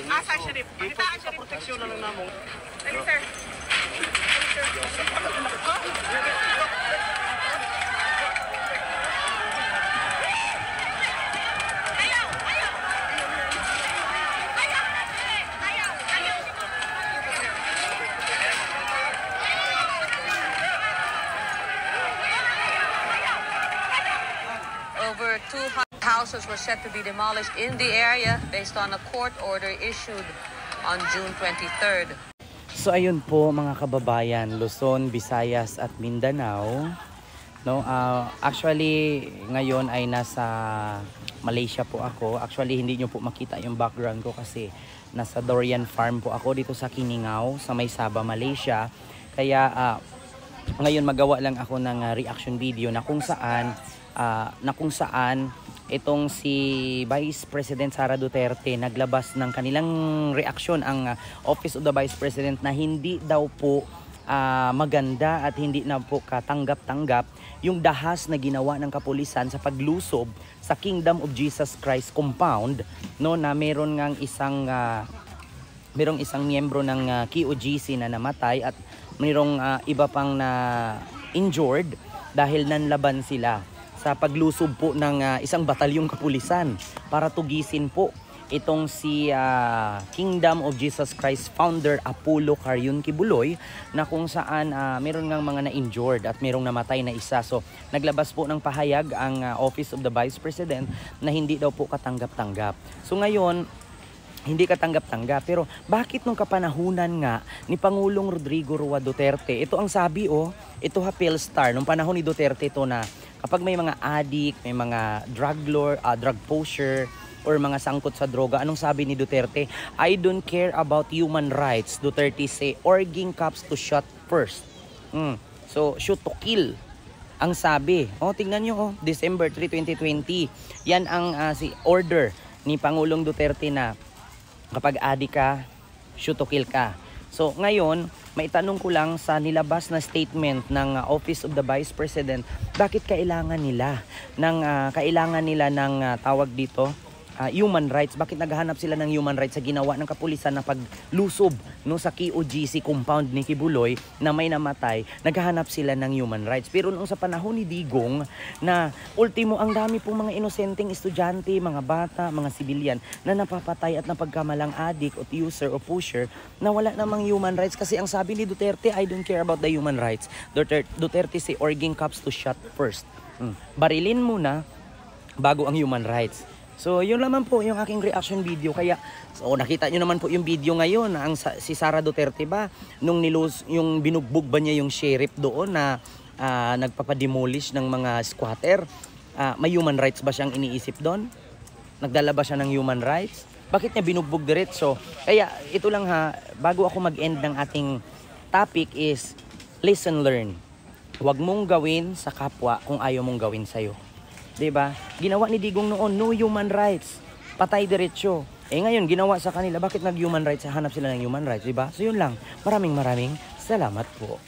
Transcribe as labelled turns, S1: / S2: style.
S1: Asa, Sheriff? Kita ang Sheriff. Proteksyon na lang namong. Thank you, sir.
S2: Over 200 houses were set to be demolished in the area based on a court order issued on June 23rd.
S3: So ayun po mga kababayan, Luzon, Visayas at Mindanao. No, actually ngayon ay nasa Malaysia po ako. Actually hindi nyo po makita yung background ko kasi nasa Durian Farm po ako dito sa Kiningau, sa May Saba, Malaysia. Kaya ngayon magawa lang ako ng reaction video na kung saan itong si Vice President Sara Duterte naglabas ng kanilang reaksyon ang Office of the Vice President na hindi daw po maganda at hindi na po katanggap-tanggap yung dahas na ginawa ng kapulisan sa paglusob sa Kingdom of Jesus Christ compound, no, na merong isang miyembro ng KOGC na namatay at mayroong iba pang na injured dahil nanlaban sila sa paglusob po ng isang batalyong kapulisan para tugisin po itong si Kingdom of Jesus Christ founder Apollo Carion Kibuloy, na kung saan meron ngang mga na-injured at merong namatay na isa. So naglabas po ng pahayag ang Office of the Vice President na hindi daw po katanggap-tanggap. So ngayon, hindi katanggap-tanggap. Pero bakit nung kapanahunan nga ni Pangulong Rodrigo Roa Duterte, ito ang sabi ito ha, Philstar, nung panahon ni Duterte ito na kapag may mga addict, may mga drug lord, drug pusher, or mga sangkot sa droga, anong sabi ni Duterte? I don't care about human rights. Duterte say, orging cops to shoot first. So, shoot to kill ang sabi. Tingnan nyo, December 3, 2020. Yan ang si order ni Pangulong Duterte na kapag addict ka, shoot to kill ka. So, ngayon, maitanong ko lang sa nilabas na statement ng Office of the Vice President, bakit kailangan nila ng tawag dito, human rights? Bakit naghahanap sila ng human rights sa ginawa ng kapulisan na paglusob sa KOGC compound ni Kibuloy na may namatay? Naghahanap sila ng human rights. Pero nung sa panahon ni Digong na ultimo ang dami pong mga inosenteng estudyante, mga bata, mga sibilyan na napapatay at napagkamalang addict o user o pusher na wala namang human rights, kasi ang sabi ni Duterte, I don't care about the human rights. Duterte say orging cops to shoot first. Barilin muna bago ang human rights. So, yun naman po yung aking reaction video. Kaya, nakita nyo naman po yung video ngayon na si Sara Duterte ba, yung binugbog ba niya yung sheriff doon na nagpapademolish ng mga squatter, may human rights ba siyang iniisip doon? Nagdala ba siya ng human rights? Bakit niya binugbog diretso? Kaya, ito lang ha, bago ako mag-end ng ating topic is, listen, learn. Huwag mong gawin sa kapwa kung ayaw mong gawin sa'yo. Diba? Ginawa ni Digong noon, no human rights. Patay diretso. Ngayon, ginawa sa kanila, bakit nag-human rights? Hanap sila ng human rights, diba? So yun lang. Maraming salamat po.